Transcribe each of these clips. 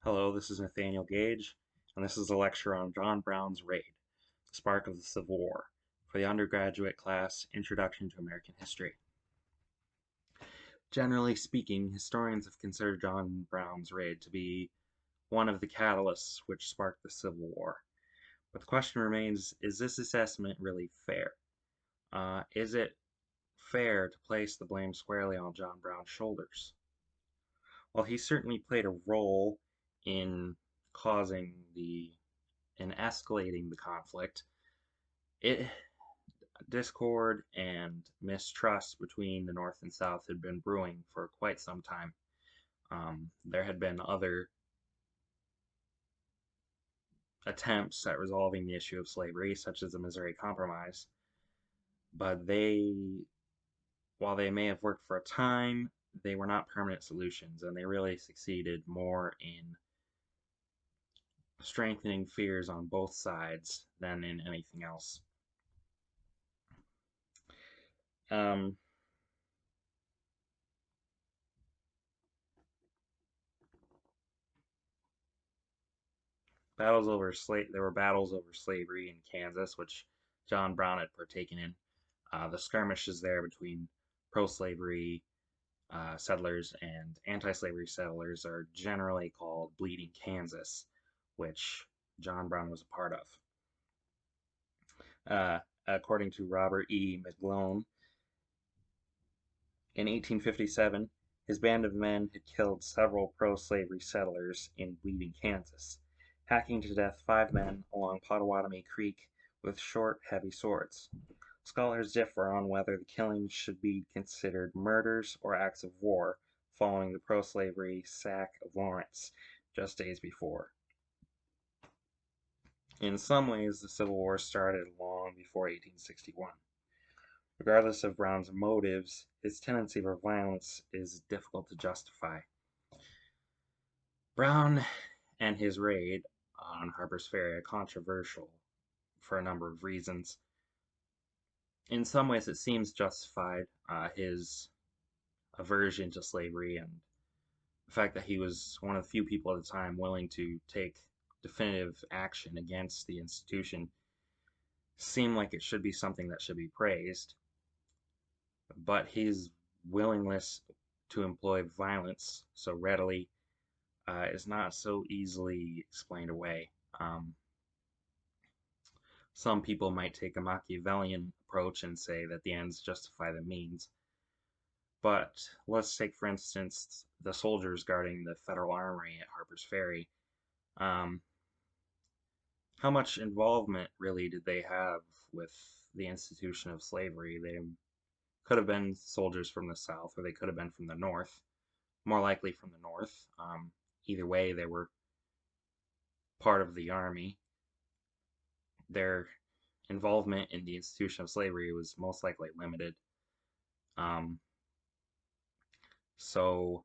Hello, this is Nathaniel Gage, and this is a lecture on John Brown's Raid, the Spark of the Civil War, for the undergraduate class Introduction to American History. Generally speaking, historians have considered John Brown's Raid to be one of the catalysts which sparked the Civil War. But the question remains, is this assessment really fair? Is it fair to place the blame squarely on John Brown's shoulders? Well, he certainly played a role in causing in escalating the conflict. It discord and mistrust between the North and South had been brewing for quite some time. There had been other attempts at resolving the issue of slavery, such as the Missouri Compromise, but while they may have worked for a time, they were not permanent solutions, and they really succeeded more in strengthening fears on both sides than in anything else. Um, there were battles over slavery in Kansas, which John Brown had partaken in. The skirmishes there between pro-slavery settlers and anti-slavery settlers are generally called Bleeding Kansas, which John Brown was a part of. According to Robert E. McGlone, in 1857, his band of men had killed several pro-slavery settlers in Bleeding Kansas, hacking to death 5 men along Pottawatomie Creek with short, heavy swords. Scholars differ on whether the killings should be considered murders or acts of war following the pro-slavery sack of Lawrence just days before. In some ways, the Civil War started long before 1861. Regardless of Brown's motives, his tendency for violence is difficult to justify. Brown and his raid on Harper's Ferry are controversial for a number of reasons. In some ways, it seems justified, his aversion to slavery and the fact that he was one of the few people at the time willing to take definitive action against the institution seem like it should be something that should be praised. But his willingness to employ violence so readily is not so easily explained away. Some people might take a Machiavellian approach and say that the ends justify the means. But let's take, for instance, the soldiers guarding the Federal Armory at Harper's Ferry. Um, how much involvement really did they have with the institution of slavery? They could have been soldiers from the South, or they could have been from the North, more likely from the North. Either way, they were part of the Army. Their involvement in the institution of slavery was most likely limited. Um, so,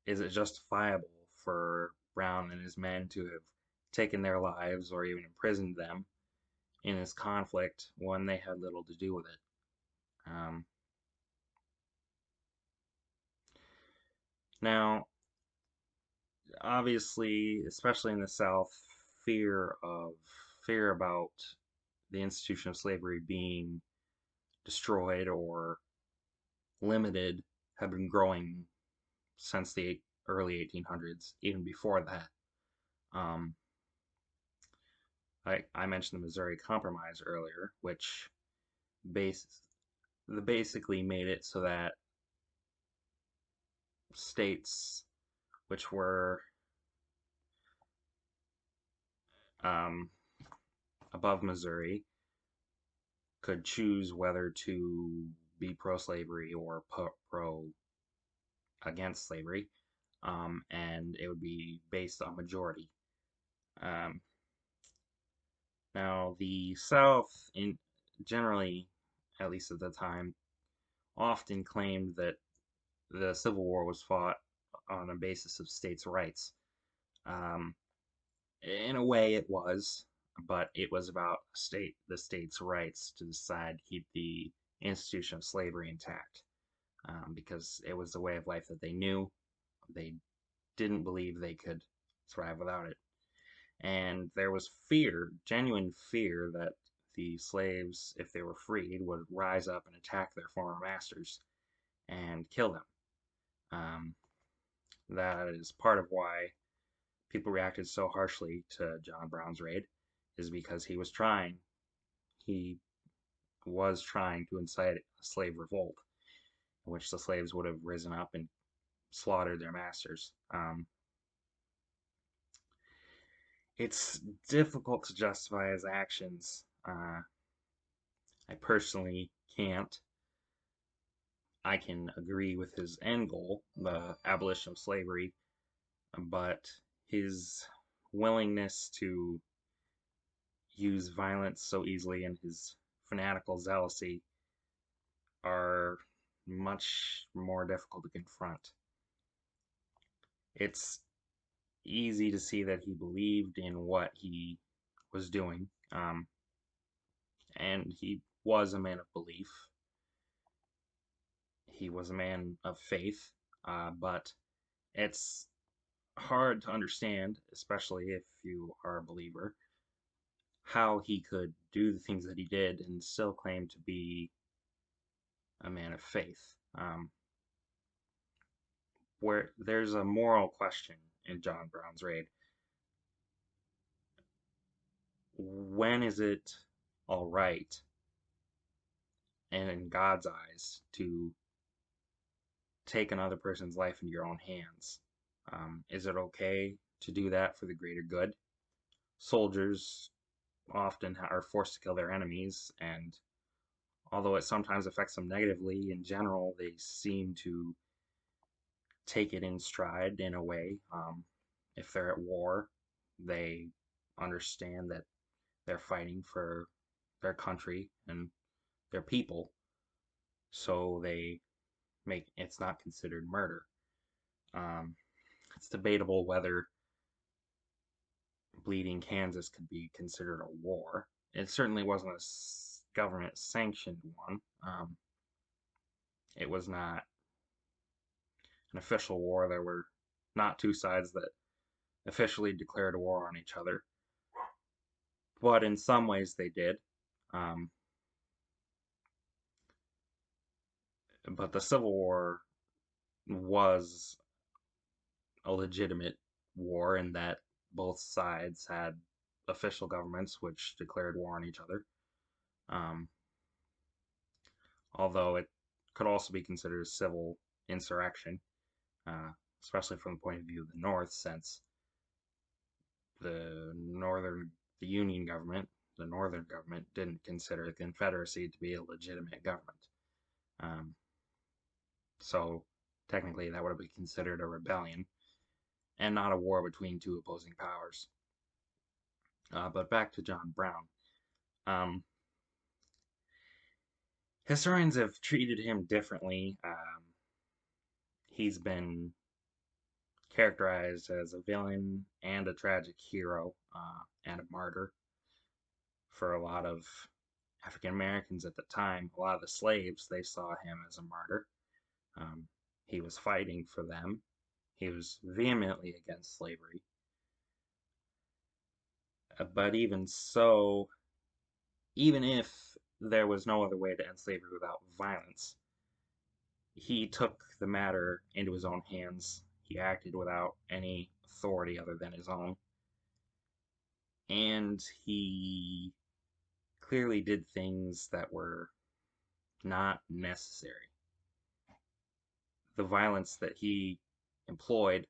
is it justifiable for Brown and his men to have taken their lives or even imprisoned them in this conflict when they had little to do with it? Now, obviously, especially in the South, fear of fear about the institution of slavery being destroyed or limited had been growing since the early 1800s, even before that. Um, I mentioned the Missouri Compromise earlier, which base, basically made it so that states which were um, above Missouri could choose whether to be pro-slavery or pro against slavery, and it would be based on majority. Um, Now, the South, in generally, at least at the time, often claimed that the Civil War was fought on a basis of states' rights. Um, in a way, it was, but it was about the states' rights to decide to keep the institution of slavery intact, because it was the way of life that they knew. They didn't believe they could survive without it. And there was fear, genuine fear, that the slaves, if they were freed, would rise up and attack their former masters and kill them. Um, that is part of why people reacted so harshly to John Brown's raid, is because he was trying to incite a slave revolt, in which the slaves would have risen up and slaughtered their masters. It's difficult to justify his actions. I personally can't. I can agree with his end goal, the abolition of slavery, but his willingness to use violence so easily and his fanatical zealousy are much more difficult to confront. It's easy to see that he believed in what he was doing, and he was a man of belief. He was a man of faith, but it's hard to understand, especially if you are a believer, how he could do the things that he did and still claim to be a man of faith. Where there's a moral question in John Brown's raid. When is it all right, and in God's eyes, to take another person's life into your own hands? Is it okay to do that for the greater good? Soldiers often are forced to kill their enemies, and although it sometimes affects them negatively, in general, they seem to take it in stride in a way. If they're at war, they understand that they're fighting for their country and their people, so they make it's not considered murder. Um, it's debatable whether Bleeding Kansas could be considered a war. It certainly wasn't a government sanctioned one. It was not an official war. There were not two sides that officially declared a war on each other, but in some ways they did. Um, but the Civil War was a legitimate war in that both sides had official governments which declared war on each other. Um, Although it could also be considered a civil insurrection, uh, especially from the point of view of the North, since the Union government, the Northern government, didn't consider the Confederacy to be a legitimate government. Um, so technically, that would be considered a rebellion and not a war between two opposing powers. But back to John Brown. Um, Historians have treated him differently. He's been characterized as a villain and a tragic hero and a martyr for a lot of African Americans at the time. A lot of the slaves, they saw him as a martyr. He was fighting for them. He was vehemently against slavery. But even so, even if there was no other way to end slavery without violence, he took the matter into his own hands. He acted without any authority other than his own. And he clearly did things that were not necessary. The violence that he employed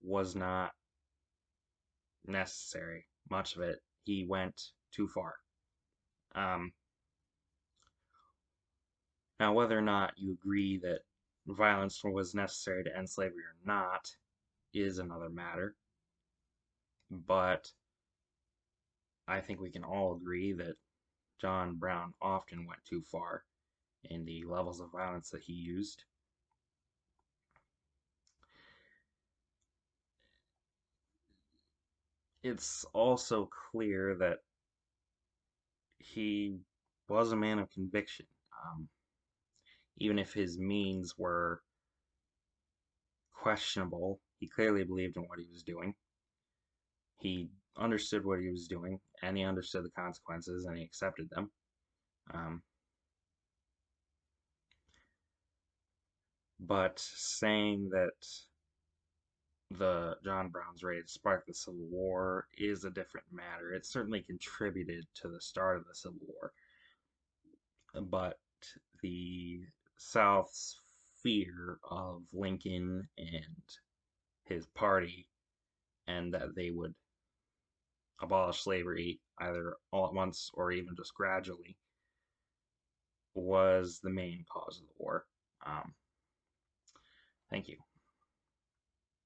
was not necessary. Much of it, he went too far. Um, Now, whether or not you agree that violence was necessary to end slavery or not is another matter. But I think we can all agree that John Brown often went too far in the levels of violence that he used. It's also clear that he was a man of conviction, even if his means were questionable. He clearly believed in what he was doing. He understood what he was doing, and he understood the consequences, and he accepted them. Um, but saying that the John Brown's raid sparked the Civil War is a different matter. It certainly contributed to the start of the Civil War, but the South's fear of Lincoln and his party, and that they would abolish slavery either all at once or even just gradually, was the main cause of the war. Um, Thank you.